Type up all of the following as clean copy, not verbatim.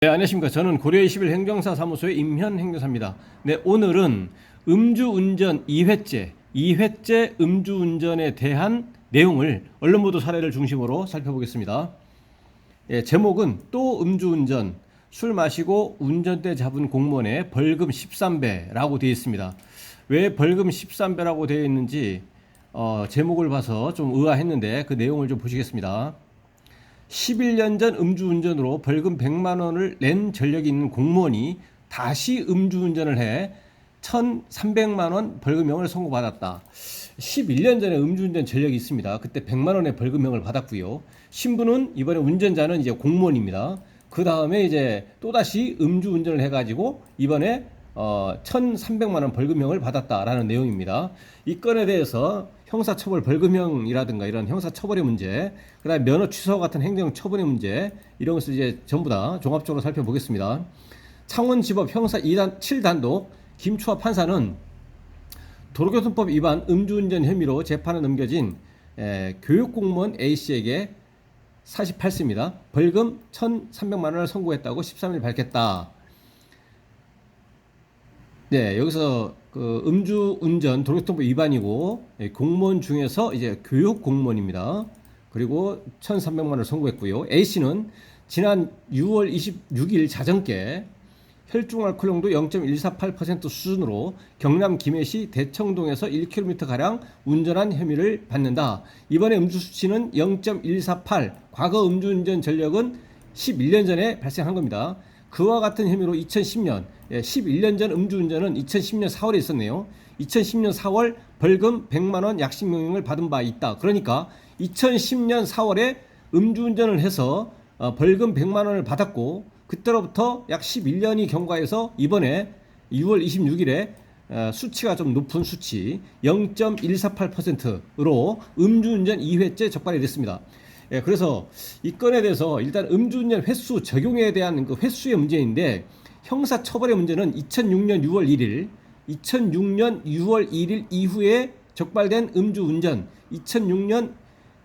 네, 안녕하십니까. 저는 고려21 행정사 사무소의 임현 행정사입니다. 네, 오늘은 음주운전 2회째 음주운전에 대한 내용을 언론보도 사례를 중심으로 살펴보겠습니다. 예, 제목은 또 음주운전, 술 마시고 운전대 잡은 공무원의 벌금 13배라고 되어 있습니다. 왜 벌금 13배라고 되어 있는지 제목을 봐서 좀 의아했는데 그 내용을 좀 보시겠습니다. 11년 전 음주운전으로 벌금 100만 원을 낸 전력이 있는 공무원이 다시 음주운전을 해 1,300만 원 벌금형을 선고받았다. 11년 전에 음주운전 전력이 있습니다. 그때 100만 원의 벌금형을 받았고요. 신분은 이번에 운전자는 이제 공무원입니다. 그 다음에 이제 또다시 음주운전을 해가지고 이번에 1,300만 원 벌금형을 받았다라는 내용입니다. 이 건에 대해서 형사처벌 벌금형이라든가 이런 형사처벌의 문제, 그다음에 면허 취소 같은 행정처분의 문제, 이런 것을 이제 전부 다 종합적으로 살펴보겠습니다. 창원지법 형사 2단 7단독 김추하 판사는 도로교통법 위반 음주운전 혐의로 재판에 넘겨진 교육공무원 A씨에게 48세입니다. 벌금 1,300만 원을 선고했다고 13일 밝혔다. 네, 여기서 그 음주운전 도로교통법 위반이고 공무원 중에서 이제 교육 공무원입니다. 그리고 1,300만 원을 선고했고요. A 씨는 지난 6월 26일 자정께 혈중 알코올농도 0.148% 수준으로 경남 김해시 대청동에서 1km 가량 운전한 혐의를 받는다. 이번에 음주 수치는 0.148. 과거 음주운전 전력은 11년 전에 발생한 겁니다. 그와 같은 혐의로 2010년, 11년 전 음주운전은 2010년 4월에 있었네요. 2010년 4월 벌금 100만 원 약식명령을 받은 바 있다. 그러니까 2010년 4월에 음주운전을 해서 벌금 100만 원을 받았고 그때로부터 약 11년이 경과해서 이번에 6월 26일에 수치가 좀 높은 수치 0.148%로 음주운전 2회째 적발이 됐습니다. 예, 그래서 이 건에 대해서 일단 음주운전 횟수 적용에 대한 그 횟수의 문제인데 형사처벌의 문제는 2006년 6월 1일 이후에 적발된 음주운전, 2006년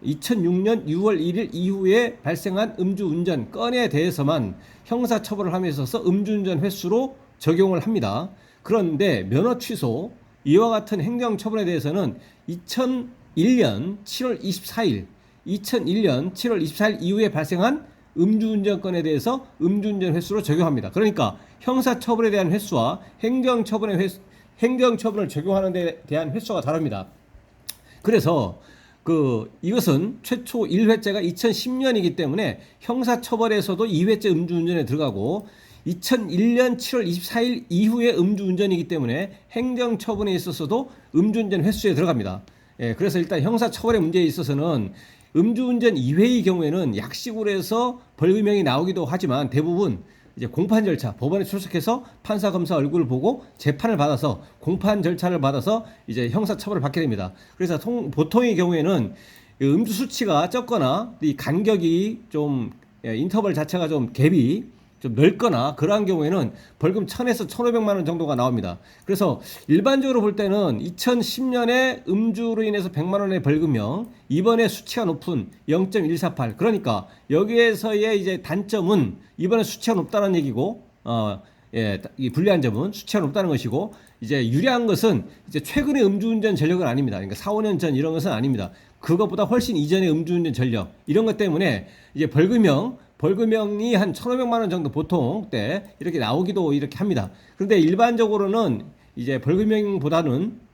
6월 1일 이후에 발생한 음주운전 건에 대해서만 형사처벌을 함에 있어서 음주운전 횟수로 적용을 합니다. 그런데 면허 취소, 이와 같은 행정처분에 대해서는 2001년 7월 24일 이후에 발생한 음주운전 건에 대해서 음주운전 횟수로 적용합니다. 그러니까 형사처벌에 대한 횟수와 행정처분을 적용하는 데 대한 횟수가 다릅니다. 그래서 이것은 최초 1회째가 2010년이기 때문에 형사처벌에서도 2회째 음주운전에 들어가고 2001년 7월 24일 이후에 음주운전이기 때문에 행정처분에 있어서도 음주운전 횟수에 들어갑니다. 예, 그래서 일단 형사처벌의 문제에 있어서는 음주운전 2회의 경우에는 약식으로 해서 벌금형이 나오기도 하지만 대부분 이제 공판 절차, 법원에 출석해서 판사 검사 얼굴을 보고 재판을 받아서 공판 절차를 받아서 이제 형사처벌을 받게 됩니다. 그래서 보통의 경우에는 음주 수치가 적거나 이 간격이 좀 인터벌 자체가 좀 갭이 좀 넓거나 그러한 경우에는 벌금 1,000에서 1,500만 원 정도가 나옵니다. 그래서 일반적으로 볼 때는 2010년에 음주로 인해서 100만 원의 벌금형, 이번에 수치가 높은 0.148. 그러니까 여기에서의 이제 단점은 이번에 수치가 높다는 얘기고, 이 불리한 점은 수치가 높다는 것이고, 이제 유리한 것은 이제 최근의 음주운전 전력은 아닙니다. 그러니까 4, 5년 전 이런 것은 아닙니다. 그것보다 훨씬 이전의 음주운전 전력, 이런 것 때문에 이제 벌금형이 한 1,500만 원 정도 보통 때 이렇게 나오기도 이렇게 합니다. 그런데 일반적으로는 이제 벌금형보다는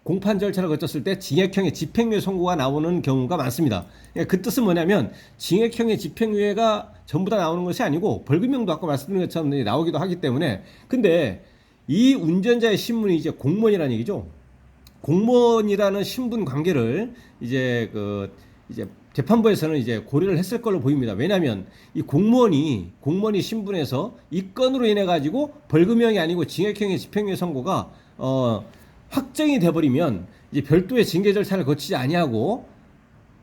공판 절차를 거쳤을 때 징역형의 집행유예 선고가 나오는 경우가 많습니다. 그러니까 그 뜻은 뭐냐면 징역형의 집행유예가 전부 다 나오는 것이 아니고 벌금형도 아까 말씀드린 것처럼 나오기도 하기 때문에, 근데 이 운전자의 신분이 이제 공무원이라는 얘기죠. 공무원이라는 신분 관계를 이제 재판부에서는 이제 고려를 했을 걸로 보입니다. 왜냐하면 이 공무원이 신분에서 이 건으로 인해 가지고 벌금형이 아니고 징역형의 집행유예 선고가 확정이 돼버리면 이제 별도의 징계 절차를 거치지 아니하고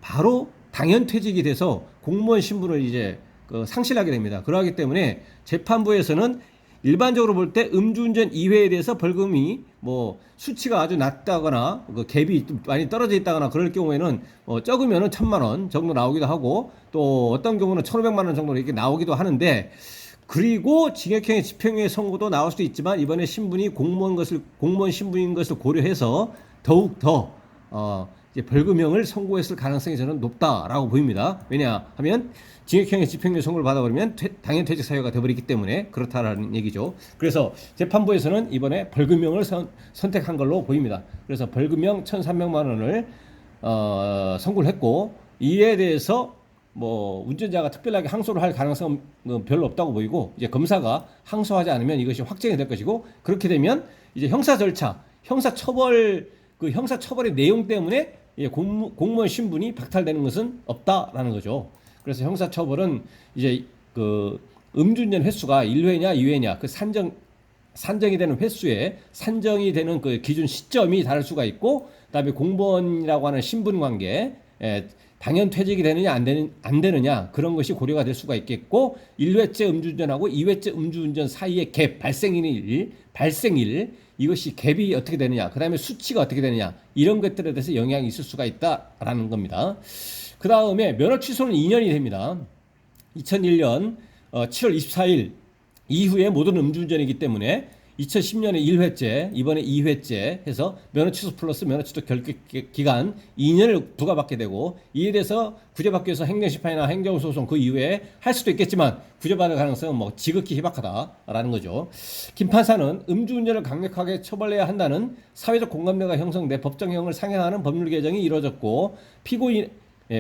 바로 당연퇴직이 돼서 공무원 신분을 이제 상실하게 됩니다. 그러기 때문에 재판부에서는 일반적으로 볼 때 음주운전 2회에 대해서 벌금이 뭐 수치가 아주 낮다거나 그 갭이 좀 많이 떨어져 있다거나 그럴 경우에는 적으면은 1,000만 원 정도 나오기도 하고 또 어떤 경우는 1,500만 원 정도 이렇게 나오기도 하는데 그리고 징역형의 집행유예 선고도 나올 수도 있지만 이번에 신분이 공무원 신분인 것을 고려해서 더욱 더 이제 벌금형을 선고했을 가능성이 저는 높다라고 보입니다. 왜냐하면 징역형의 집행유예 선고를 받아버리면 당연 퇴직 사유가 되어버리기 때문에 그렇다라는 얘기죠. 그래서 재판부에서는 이번에 벌금형을 선택한 걸로 보입니다. 그래서 벌금형 1,300만 원을 선고를 했고, 이에 대해서 뭐 운전자가 특별하게 항소를 할 가능성은 별로 없다고 보이고, 이제 검사가 항소하지 않으면 이것이 확정이 될 것이고, 그렇게 되면 이제 형사 절차, 형사처벌의 내용 때문에 공무원 신분이 박탈되는 것은 없다라는 거죠. 그래서 형사처벌은 이제 그 음주운전 횟수가 1회냐 2회냐 그 산정이 되는 횟수에 산정이 되는 그 기준 시점이 다를 수가 있고, 그다음에 공무원이라고 하는 신분 관계, 당연 퇴직이 되느냐 안 되느냐 그런 것이 고려가 될 수가 있겠고, 1회째 음주운전하고 2회째 음주운전 사이의 갭, 발생일 이것이 갭이 어떻게 되느냐, 그 다음에 수치가 어떻게 되느냐, 이런 것들에 대해서 영향이 있을 수가 있다라는 겁니다. 그 다음에 면허 취소는 2년이 됩니다. 2001년 7월 24일 이후에 모든 음주운전이기 때문에 2010년에 1회째, 이번에 2회째 해서 면허 취소 플러스 면허 취소 결격 기간 2년을 부과받게 되고, 이에 대해서 구제받기 위해서 행정심판이나 행정소송 그 이후에 할 수도 있겠지만 구제받을 가능성은 뭐 지극히 희박하다라는 거죠. 김 판사는 음주운전을 강력하게 처벌해야 한다는 사회적 공감대가 형성돼 법정형을 상향하는 법률 개정이 이루어졌고,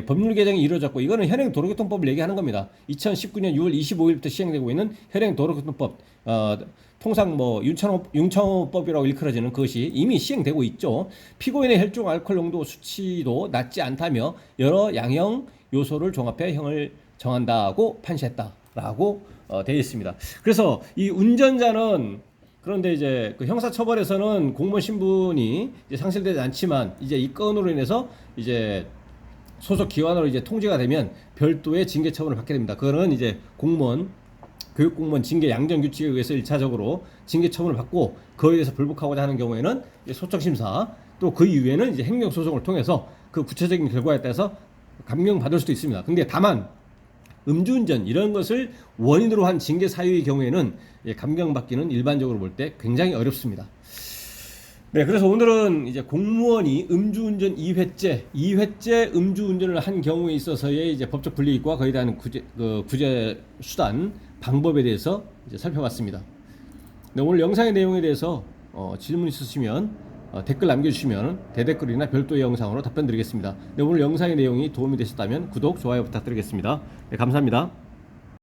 법률 개정이 이루어졌고, 이거는 현행 도로교통법을 얘기하는 겁니다. 2019년 6월 25일부터 시행되고 있는 현행 도로교통법, 통상 뭐 융창호법이라고 일컬어지는 그것이 이미 시행되고 있죠. 피고인의 혈중 알코올 농도 수치도 낮지 않다며 여러 양형 요소를 종합해 형을 정한다고 판시했다라고 되어 있습니다. 그래서 이 운전자는, 그런데 이제 그 형사처벌에서는 공무원 신분이 이제 상실되지 않지만, 이제 이 건으로 인해서 이제 소속 기관으로 이제 통지가 되면 별도의 징계 처분을 받게 됩니다. 그거는 이제 교육공무원 징계 양정규칙에 의해서 1차적으로 징계 처분을 받고, 그에 대해서 불복하고자 하는 경우에는 소청심사, 또 그 이후에는 이제 행정소송을 통해서 그 구체적인 결과에 따라서 감경받을 수도 있습니다. 근데 다만 음주운전 이런 것을 원인으로 한 징계 사유의 경우에는 감경받기는 일반적으로 볼 때 굉장히 어렵습니다. 네, 그래서 오늘은 이제 공무원이 음주운전 2회째 음주운전을 한 경우에 있어서의 이제 법적 불이익과 그에 대한 구제 수단, 방법에 대해서 이제 살펴봤습니다. 네, 오늘 영상의 내용에 대해서 질문 있으시면 댓글 남겨주시면 대댓글이나 별도의 영상으로 답변 드리겠습니다. 네, 오늘 영상의 내용이 도움이 되셨다면 구독, 좋아요 부탁드리겠습니다. 네, 감사합니다.